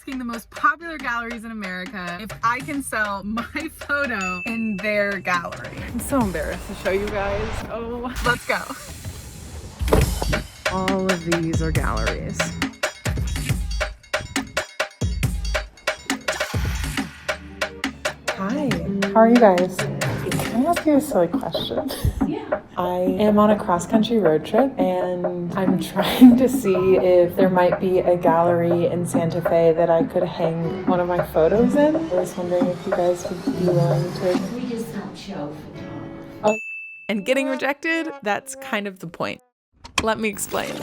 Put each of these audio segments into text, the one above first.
asking the most popular galleries in America if I can sell my photo in their gallery. I'm so embarrassed to show you guys. Oh, let's go. All of these are galleries. Hi, how are you guys? Can I ask you a silly question? Yeah. I am on a cross-country road trip and I'm trying to see if there might be a gallery in Santa Fe that I could hang one of my photos in. I was wondering if you guys would be willing to. We just don't show photographers. Oh. And getting rejected, that's kind of the point. Let me explain.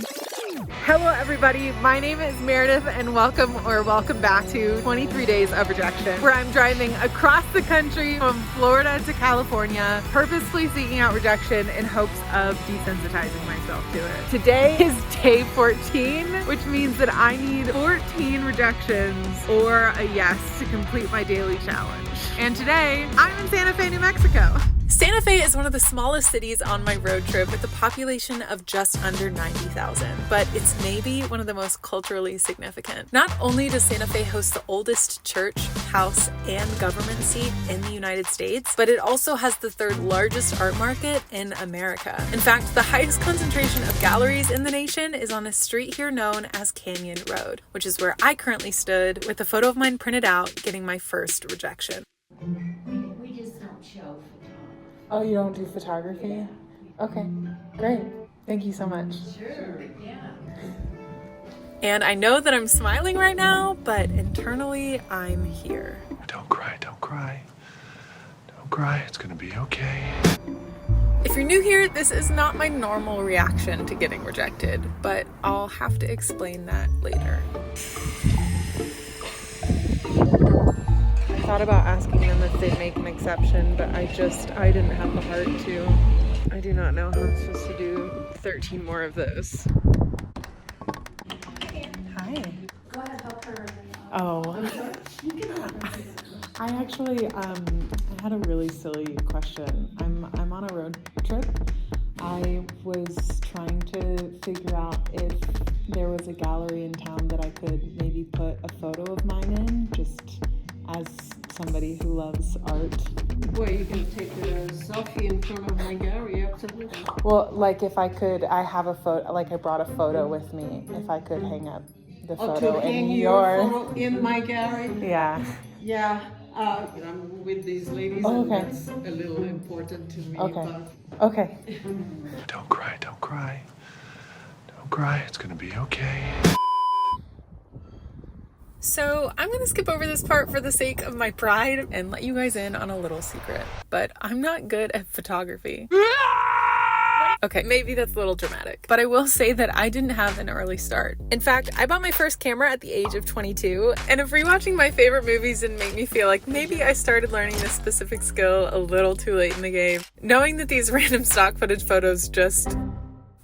Hello everybody, my name is Meredith and welcome back to 23 Days of Rejection, where I'm driving across the country from Florida to California, purposefully seeking out rejection in hopes of desensitizing myself to it. Today is day 14, which means that I need 14 rejections or a yes to complete my daily challenge. And today, I'm in Santa Fe, New Mexico. Santa Fe is one of the smallest cities on my road trip with a population of just under 90,000, but it's maybe one of the most culturally significant. Not only does Santa Fe host the oldest church, house, and government seat in the United States, but it also has the third largest art market in America. In fact, the highest concentration of galleries in the nation is on a street here known as Canyon Road, which is where I currently stood with a photo of mine printed out getting my first rejection. We just don't show photographers. Oh, you don't do photography? Okay, great. Thank you so much. Sure, yeah. And I know that I'm smiling right now, but internally I'm here. Don't cry, don't cry. Don't cry, it's gonna be okay. If you're new here, this is not my normal reaction to getting rejected, but I'll have to explain that later. I thought about asking them if they'd make an exception, but I didn't have the heart to. I do not know how I'm supposed to do 13 more of those. Hi. Go ahead, help her. Oh. I actually, I had a really silly question. I'm on a road trip. I was trying to figure out if there was a gallery in town that I could maybe put a photo of mine in, just as somebody who loves art. Well, you can take a selfie in front of my gallery, absolutely. Well, like if I could, I have a photo, like I brought a photo with me, if I could hang up the photo to hang in your your... photo in my gallery? Yeah. Yeah, I'm with these ladies, Oh, and okay. that's a little important to me. Okay. But Okay. Don't cry, don't cry. Don't cry, it's gonna be okay. So I'm gonna skip over this part for the sake of my pride and let you guys in on a little secret, but I'm not good at photography. Okay, maybe that's a little dramatic, but I will say that I didn't have an early start. In fact, I bought my first camera at the age of 22, and if rewatching my favorite movies didn't make me feel like maybe I started learning this specific skill a little too late in the game, knowing that these random stock footage photos just,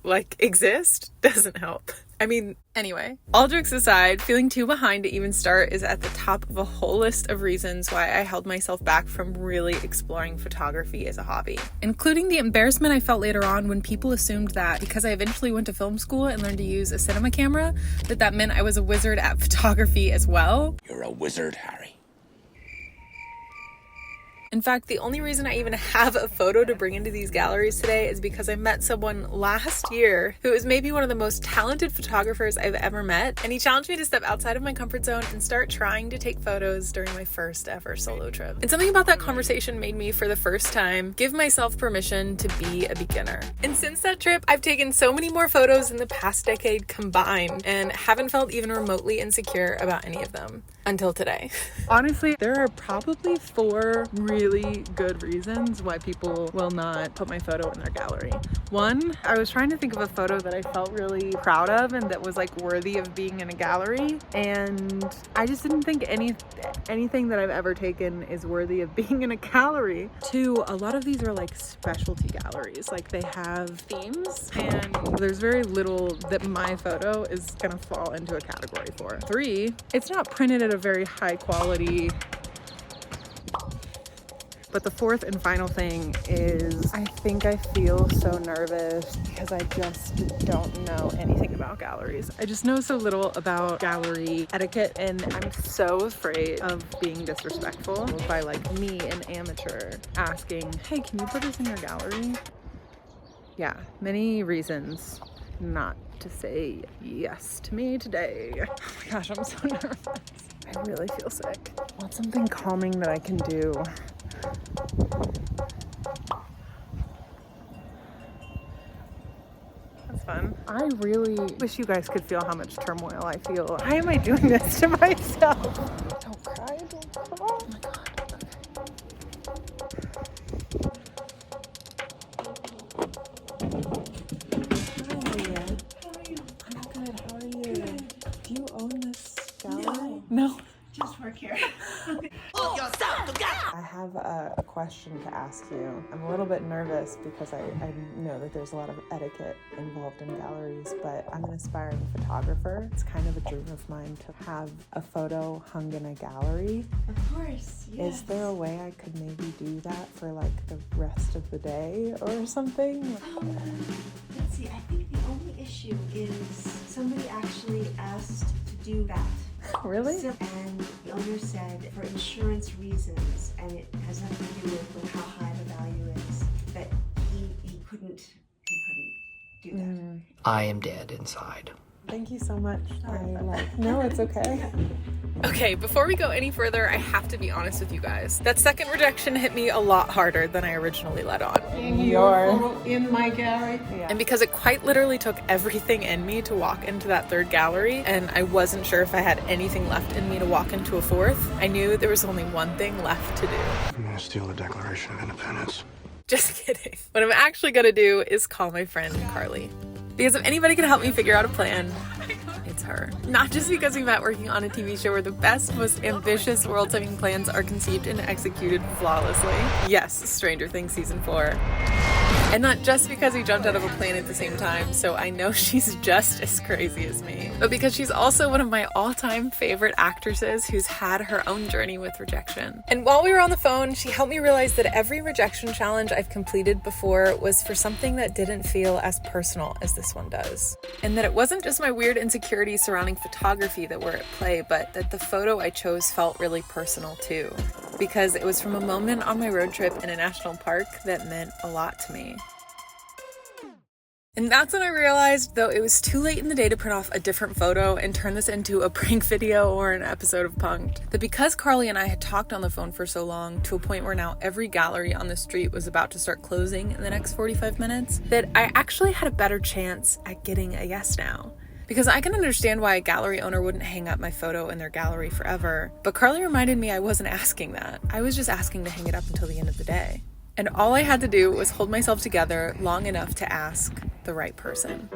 like, exist doesn't help. I mean, anyway, all jokes aside, feeling too behind to even start is at the top of a whole list of reasons why I held myself back from really exploring photography as a hobby, including the embarrassment I felt later on when people assumed that because I eventually went to film school and learned to use a cinema camera, that meant I was a wizard at photography as well. You're a wizard, Harry. In fact, the only reason I even have a photo to bring into these galleries today is because I met someone last year who is maybe one of the most talented photographers I've ever met, and he challenged me to step outside of my comfort zone and start trying to take photos during my first ever solo trip. And something about that conversation made me, for the first time, give myself permission to be a beginner. And since that trip, I've taken so many more photos in the past decade combined and haven't felt even remotely insecure about any of them. Until today. Honestly, there are probably 4 really good reasons why people will not put my photo in their gallery. One, I was trying to think of a photo that I felt really proud of and that was like worthy of being in a gallery, and I just didn't think anything that I've ever taken is worthy of being in a gallery. 2, a lot of these are like specialty galleries, like they have themes, and there's very little that my photo is gonna fall into a category for. 3, it's not printed at a very high quality But the fourth and final thing is I think I feel so nervous because I just don't know anything about galleries. I just know so little about gallery etiquette, and I'm so afraid of being disrespectful by like me, an amateur, asking, hey, can you put this in your gallery? Yeah, many reasons not to say yes to me today. Oh my gosh, I'm so nervous. I really feel sick. What's something calming that I can do? That's fun. I really wish you guys could feel how much turmoil I feel. Why am I doing this to myself? Don't cry, don't cry. Oh my God. Do you own this gallery? No. Just work here. I have a question to ask you. I'm a little bit nervous because I know that there's a lot of etiquette involved in galleries, but I'm an aspiring photographer. It's kind of a dream of mine to have a photo hung in a gallery. Of course, yes. Is there a way I could maybe do that for like the rest of the day or something? Let's see, I think the only issue is somebody actually asked to do that. Really? And the owner said for insurance reasons, and it has nothing to do with how high the value is, that he couldn't do that. I am dead inside. Thank you so much. No, it's okay. Okay, before we go any further, I have to be honest with you guys. That second rejection hit me a lot harder than I originally let on. In my gallery. Yeah. And because it quite literally took everything in me to walk into that third gallery, and I wasn't sure if I had anything left in me to walk into a fourth, I knew there was only one thing left to do. I'm gonna steal the Declaration of Independence. Just kidding. What I'm actually gonna do is call my friend Carly. Because if anybody can help me figure out a plan, it's her. Not just because we met working on a TV show where the best, most ambitious world-saving plans are conceived and executed flawlessly. Yes, Stranger Things Season 4. And not just because we jumped out of a plane at the same time, so I know she's just as crazy as me, but because she's also one of my all-time favorite actresses who's had her own journey with rejection. And while we were on the phone, she helped me realize that every rejection challenge I've completed before was for something that didn't feel as personal as this one does. And that it wasn't just my weird insecurities surrounding photography that were at play, but that the photo I chose felt really personal too. Because it was from a moment on my road trip in a national park that meant a lot to me. And that's when I realized, though it was too late in the day to print off a different photo and turn this into a prank video or an episode of Punk'd, that because Carly and I had talked on the phone for so long, to a point where now every gallery on the street was about to start closing in the next 45 minutes, that I actually had a better chance at getting a yes now. Because I can understand why a gallery owner wouldn't hang up my photo in their gallery forever, but Carly reminded me I wasn't asking that. I was just asking to hang it up until the end of the day. And all I had to do was hold myself together long enough to ask the right person.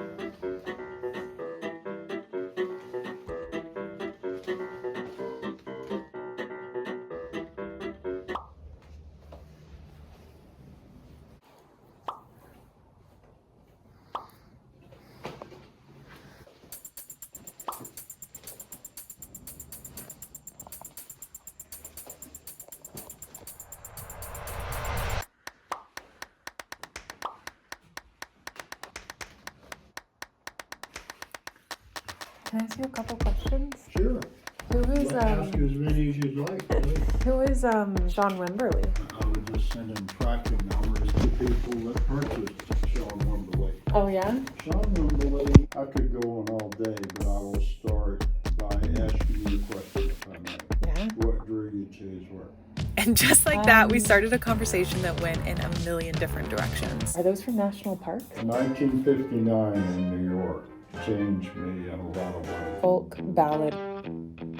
Can I ask you a couple questions? Sure. Who is Ask as many as you'd like. Please. Who is Sean Wimberly? I would just send him tracking numbers to people that purchased Sean Wimberly. Oh yeah? Sean Wimberly, I could go on all day, but I will start by asking you a question if I may. Yeah. What drew you to his work? And just like that, we started a conversation that went in a million different directions. Are those from national parks? 1959 in New York changed me in a lot of ways. Folk, ballad,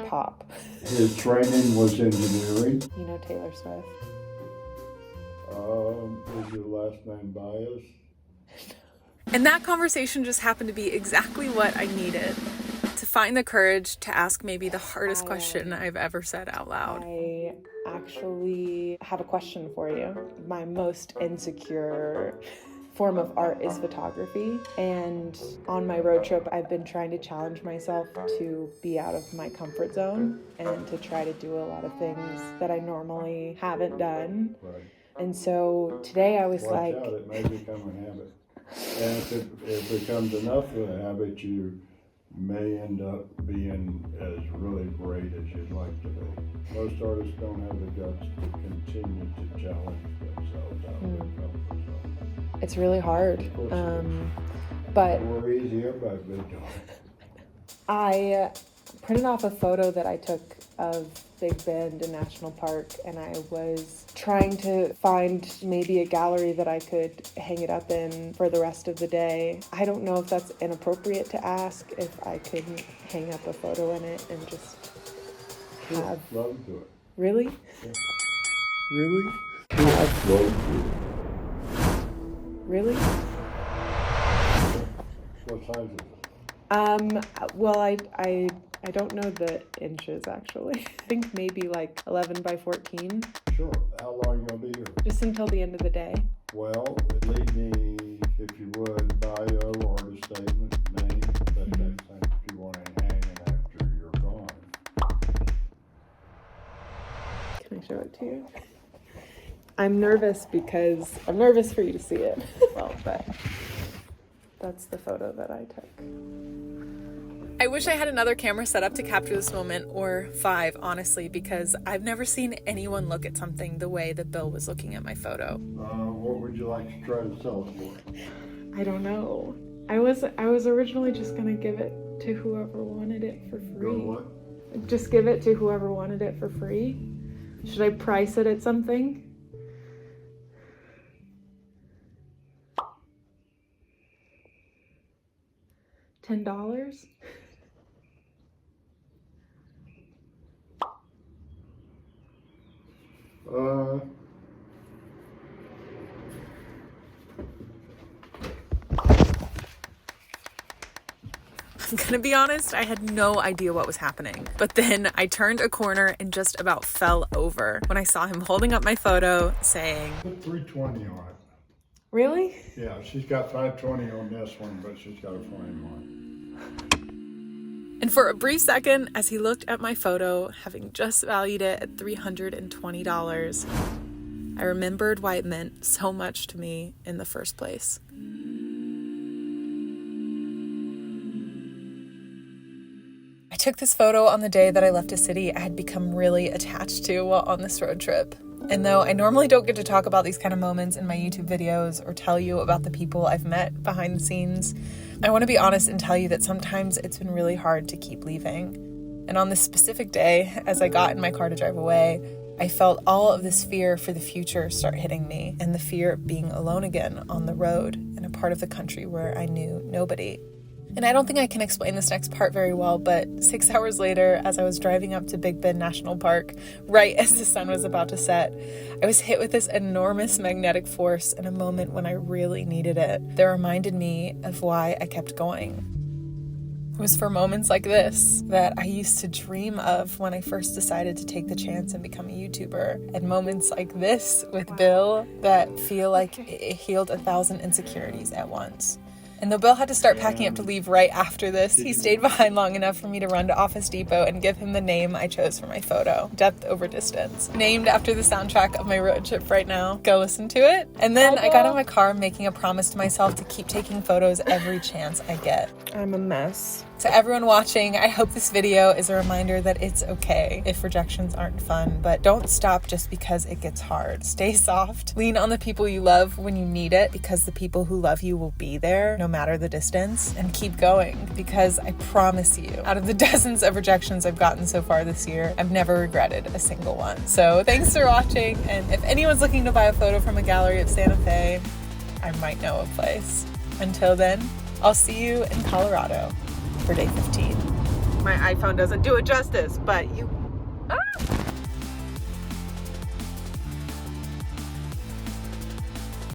pop. His training was engineering. You know Taylor Swift? Is your last name Bias? And that conversation just happened to be exactly what I needed to find the courage to ask maybe the hardest question I've ever said out loud. I actually have a question for you. My most insecure form of art is photography. And on my road trip, I've been trying to challenge myself to be out of my comfort zone and to try to do a lot of things that I normally haven't done. Right. And so today I was Watch like, out, it may become a habit. And if it becomes enough of a habit, you may end up being as really great as you'd like to be. Most artists don't have the guts to continue to challenge themselves out of their comfort zone. it's really hard. Of course it is. But We're easy, everybody's been doing it. I printed off a photo that I took of Big Bend in National Park, and I was trying to find maybe a gallery that I could hang it up in for the rest of the day. I don't know if that's inappropriate to ask if I could hang up a photo in it and just have... Love to do it. Really? Really? Have... Love to do it. Really? What size is it? Well, I don't know the inches actually. I think maybe like 11 by 14. Sure. How long you gonna be here? Just until the end of the day. Well, leave me, if you would, bio or a statement, name, that type of thing, if you want to hang it after you're gone. Can I show it to you? I'm nervous because I'm nervous for you to see it. Well, but that's the photo that I took. I wish I had another camera set up to capture this moment, or 5, honestly, because I've never seen anyone look at something the way that Bill was looking at my photo. What would you like to try to sell it for? I don't know. I was originally just gonna give it to whoever wanted it for free. Go what? Just give it to whoever wanted it for free. Should I price it at something? $10? I'm gonna be honest, I had no idea what was happening. But then I turned a corner and just about fell over when I saw him holding up my photo saying, Put 320 on it. "Really?" Yeah, she's got 520 on this one, but she's got a frame on And for a brief second, as he looked at my photo, having just valued it at $320, I remembered why it meant so much to me in the first place. I took this photo on the day that I left a city I had become really attached to while on this road trip. And though I normally don't get to talk about these kind of moments in my YouTube videos or tell you about the people I've met behind the scenes, I want to be honest and tell you that sometimes it's been really hard to keep leaving. And on this specific day, as I got in my car to drive away, I felt all of this fear for the future start hitting me, and the fear of being alone again on the road in a part of the country where I knew nobody. And I don't think I can explain this next part very well, but 6 hours later, as I was driving up to Big Bend National Park, right as the sun was about to set, I was hit with this enormous magnetic force in a moment when I really needed it that reminded me of why I kept going. It was for moments like this that I used to dream of when I first decided to take the chance and become a YouTuber. And moments like this with Bill that feel like it healed 1,000 insecurities at once. And though Bill had to start packing up to leave right after this, he stayed behind long enough for me to run to Office Depot and give him the name I chose for my photo, Depth Over Distance. Named after the soundtrack of my road trip right now. Go listen to it. And then I got in my car making a promise to myself to keep taking photos every chance I get. I'm a mess. To everyone watching, I hope this video is a reminder that it's okay if rejections aren't fun, but don't stop just because it gets hard. Stay soft. Lean on the people you love when you need it, because the people who love you will be there no matter the distance. And keep going, because I promise you, out of the dozens of rejections I've gotten so far this year, I've never regretted a single one. So thanks for watching, and if anyone's looking to buy a photo from a gallery of Santa Fe, I might know a place. Until then, I'll see you in Colorado for day 15. My iPhone doesn't do it justice, but you... Ah!